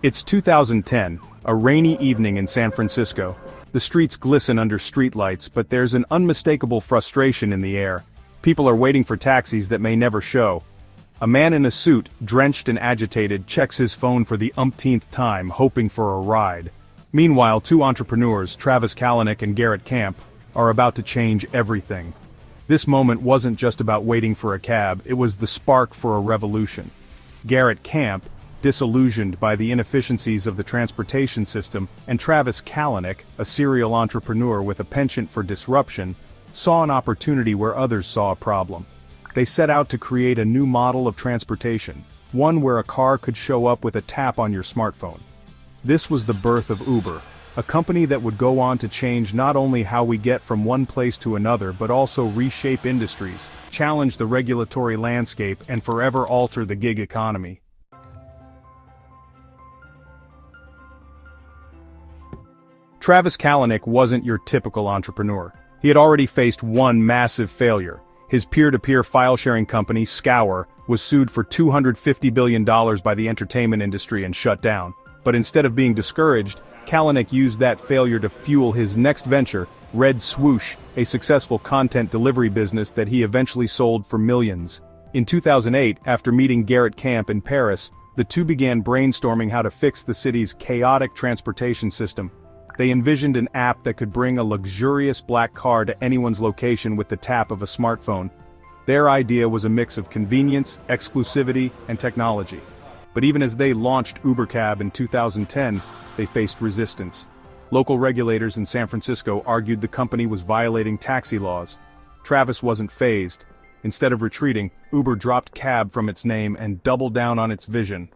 It's 2010, a rainy evening in San Francisco. The streets glisten under streetlights, but there's an unmistakable frustration in the air. People are waiting for taxis that may never show. A man in a suit, drenched and agitated, checks his phone for the umpteenth time, hoping for a ride. Meanwhile, two entrepreneurs, Travis Kalanick and Garrett Camp, are about to change everything. This moment wasn't just about waiting for a cab, it was the spark for a revolution. Garrett Camp, disillusioned by the inefficiencies of the transportation system, and Travis Kalanick, a serial entrepreneur with a penchant for disruption, saw an opportunity where others saw a problem. They set out to create a new model of transportation, one where a car could show up with a tap on your smartphone. This was the birth of Uber, a company that would go on to change not only how we get from one place to another but also reshape industries, challenge the regulatory landscape, and forever alter the gig economy. Travis Kalanick wasn't your typical entrepreneur. He had already faced one massive failure. His peer-to-peer file-sharing company, Scour, was sued for $250 billion by the entertainment industry and shut down. But instead of being discouraged, Kalanick used that failure to fuel his next venture, Red Swoosh, a successful content delivery business that he eventually sold for millions. In 2008, after meeting Garrett Camp in Paris, the two began brainstorming how to fix the city's chaotic transportation system. They envisioned an app that could bring a luxurious black car to anyone's location with the tap of a smartphone. Their idea was a mix of convenience, exclusivity, and technology. But even as they launched UberCab in 2010, they faced resistance. Local regulators in San Francisco argued the company was violating taxi laws. Travis wasn't fazed. Instead of retreating, Uber dropped cab from its name and doubled down on its vision.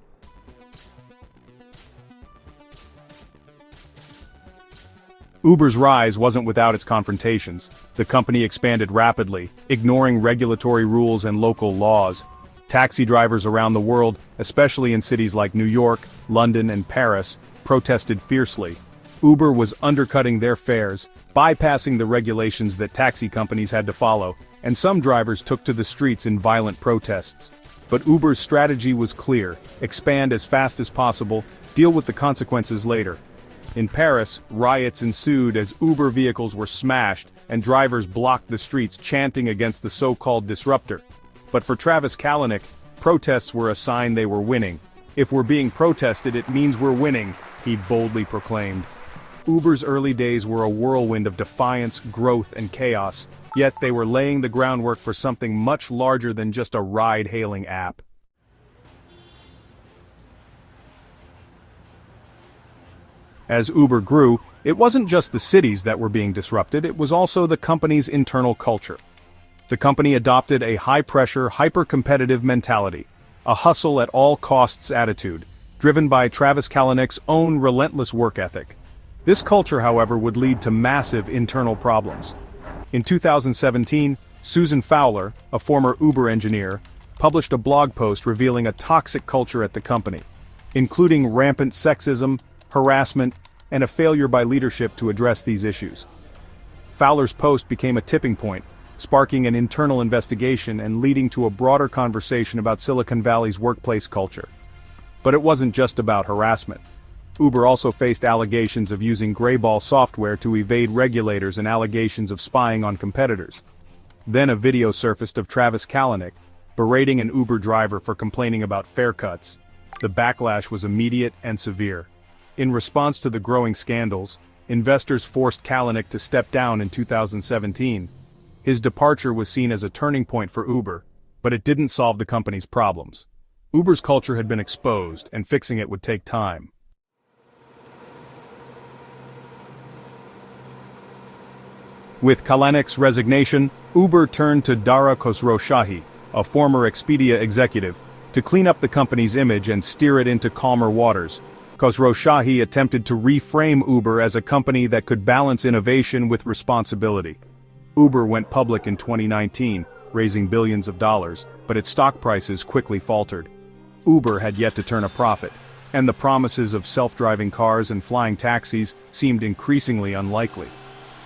Uber's rise wasn't without its confrontations. The company expanded rapidly, ignoring regulatory rules and local laws. Taxi drivers around the world, especially in cities like New York, London, and Paris, protested fiercely. Uber was undercutting their fares, bypassing the regulations that taxi companies had to follow, and some drivers took to the streets in violent protests. But Uber's strategy was clear: expand as fast as possible, deal with the consequences later. In Paris, riots ensued as Uber vehicles were smashed and drivers blocked the streets chanting against the so-called disruptor. But for Travis Kalanick, protests were a sign they were winning. "If we're being protested, it means we're winning," he boldly proclaimed. Uber's early days were a whirlwind of defiance, growth, and chaos, yet they were laying the groundwork for something much larger than just a ride-hailing app. As Uber grew, it wasn't just the cities that were being disrupted, it was also the company's internal culture. The company adopted a high-pressure, hyper-competitive mentality, a hustle-at-all-costs attitude, driven by Travis Kalanick's own relentless work ethic. This culture, however, would lead to massive internal problems. In 2017, Susan Fowler, a former Uber engineer, published a blog post revealing a toxic culture at the company, including rampant sexism, harassment, and a failure by leadership to address these issues. Fowler's post became a tipping point, sparking an internal investigation and leading to a broader conversation about Silicon Valley's workplace culture. But it wasn't just about harassment. Uber also faced allegations of using grayball software to evade regulators and allegations of spying on competitors. Then a video surfaced of Travis Kalanick berating an Uber driver for complaining about fare cuts. The backlash was immediate and severe. In response to the growing scandals, investors forced Kalanick to step down in 2017. His departure was seen as a turning point for Uber, but it didn't solve the company's problems. Uber's culture had been exposed, and fixing it would take time. With Kalanick's resignation, Uber turned to Dara Khosrowshahi, a former Expedia executive, to clean up the company's image and steer it into calmer waters. Khosrowshahi attempted to reframe Uber as a company that could balance innovation with responsibility. Uber went public in 2019, raising billions of dollars, but its stock prices quickly faltered. Uber had yet to turn a profit, and the promises of self-driving cars and flying taxis seemed increasingly unlikely.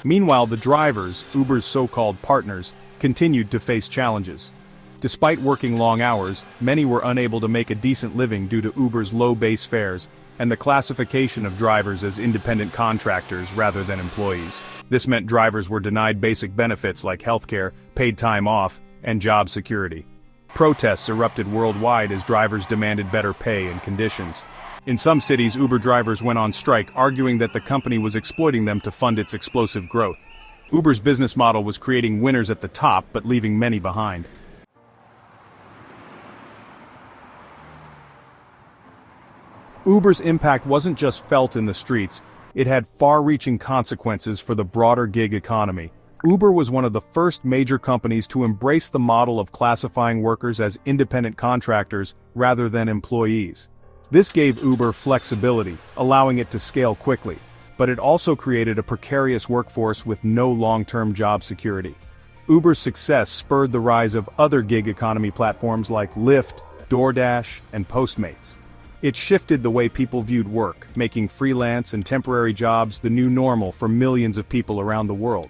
Meanwhile, the drivers, Uber's so-called partners, continued to face challenges. Despite working long hours, many were unable to make a decent living due to Uber's low base fares, and the classification of drivers as independent contractors rather than employees. This meant drivers were denied basic benefits like healthcare, paid time off, and job security. Protests erupted worldwide as drivers demanded better pay and conditions. In some cities, Uber drivers went on strike, arguing that the company was exploiting them to fund its explosive growth. Uber's business model was creating winners at the top but leaving many behind. Uber's impact wasn't just felt in the streets, it had far-reaching consequences for the broader gig economy. Uber was one of the first major companies to embrace the model of classifying workers as independent contractors rather than employees. This gave Uber flexibility, allowing it to scale quickly, but it also created a precarious workforce with no long-term job security. Uber's success spurred the rise of other gig economy platforms like Lyft, DoorDash, and Postmates. It shifted the way people viewed work, making freelance and temporary jobs the new normal for millions of people around the world.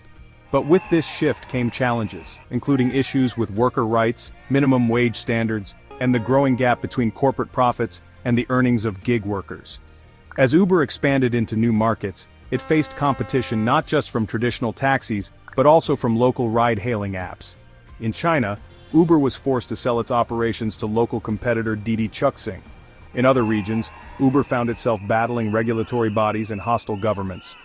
But with this shift came challenges, including issues with worker rights, minimum wage standards, and the growing gap between corporate profits and the earnings of gig workers. As Uber expanded into new markets, it faced competition not just from traditional taxis, but also from local ride-hailing apps. In China, Uber was forced to sell its operations to local competitor Didi Chuxing. In other regions, Uber found itself battling regulatory bodies and hostile governments.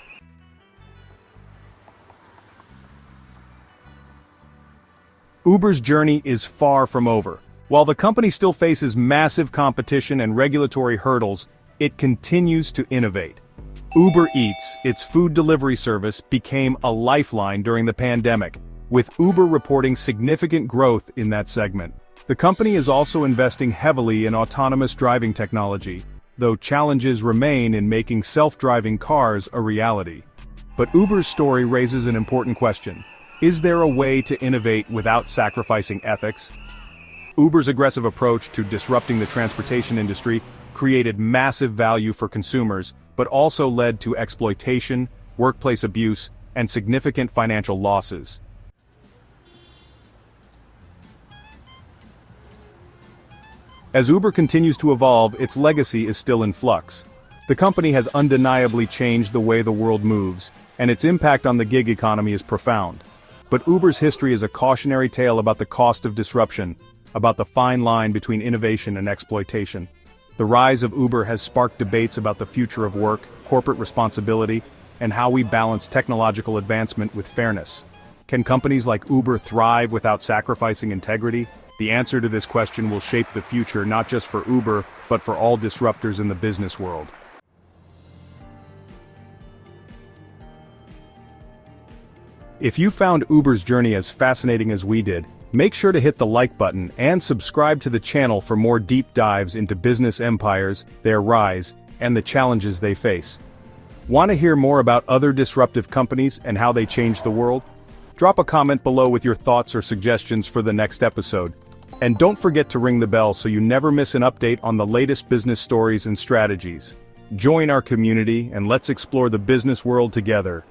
Uber's journey is far from over. While the company still faces massive competition and regulatory hurdles, it continues to innovate. Uber Eats, its food delivery service, became a lifeline during the pandemic, with Uber reporting significant growth in that segment. The company is also investing heavily in autonomous driving technology, though challenges remain in making self-driving cars a reality. But Uber's story raises an important question. Is there a way to innovate without sacrificing ethics? Uber's aggressive approach to disrupting the transportation industry created massive value for consumers, but also led to exploitation, workplace abuse, and significant financial losses. As Uber continues to evolve, its legacy is still in flux. The company has undeniably changed the way the world moves, and its impact on the gig economy is profound. But Uber's history is a cautionary tale about the cost of disruption, about the fine line between innovation and exploitation. The rise of Uber has sparked debates about the future of work, corporate responsibility, and how we balance technological advancement with fairness. Can companies like Uber thrive without sacrificing integrity? The answer to this question will shape the future not just for Uber, but for all disruptors in the business world. If you found Uber's journey as fascinating as we did, make sure to hit the like button and subscribe to the channel for more deep dives into business empires, their rise, and the challenges they face. Want to hear more about other disruptive companies and how they change the world? Drop a comment below with your thoughts or suggestions for the next episode. And don't forget to ring the bell so you never miss an update on the latest business stories and strategies. Join our community and let's explore the business world together.